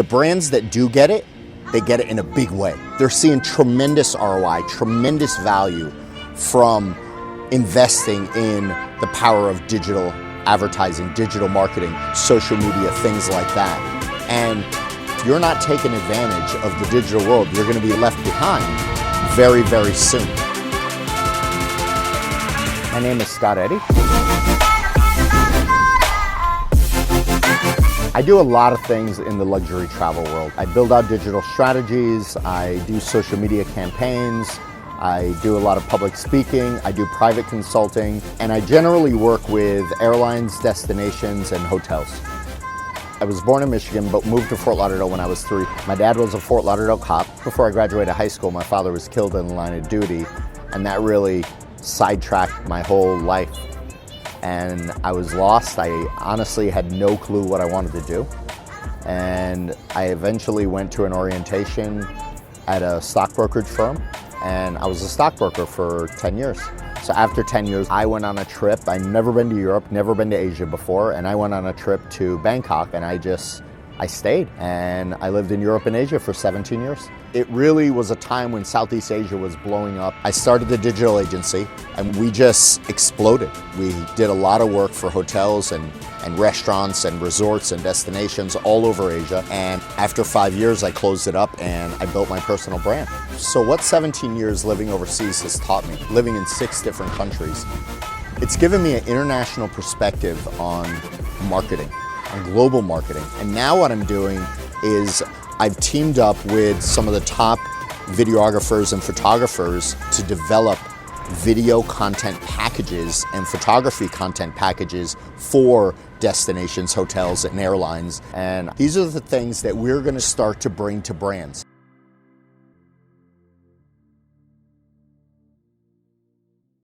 The brands that do get it, they get it in a big way. They're seeing tremendous ROI, tremendous value from investing in the power of digital advertising, digital marketing, social media, things like that. And if you're not taking advantage of the digital world, you're going to be left behind very, very soon. My name is Scott Eddy. I do a lot of things in the luxury travel world. I build out digital strategies, I do social media campaigns, I do a lot of public speaking, I do private consulting, and I generally work with airlines, destinations, and hotels. I was born in Michigan, but moved to Fort Lauderdale when I was 3. My dad was a Fort Lauderdale cop. Before I graduated high school, my father was killed in the line of duty, and that really sidetracked my whole life. And I was lost. I honestly had no clue what I wanted to do. And I eventually went to an orientation at a stock brokerage firm, and I was a stockbroker for 10 years. So after 10 years, I went on a trip. I'd never been to Europe, never been to Asia before, and I went on a trip to Bangkok, and I stayed, and I lived in Europe and Asia for 17 years. It really was a time when Southeast Asia was blowing up. I started the digital agency, and we just exploded. We did a lot of work for hotels and restaurants and resorts and destinations all over Asia. And after 5 years, I closed it up and I built my personal brand. So what 17 years living overseas has taught me, living in 6 different countries, it's given me an international perspective on marketing, on global marketing. And now what I'm doing is I've teamed up with some of the top videographers and photographers to develop video content packages and photography content packages for destinations, hotels, and airlines. And these are the things that we're going to start to bring to brands.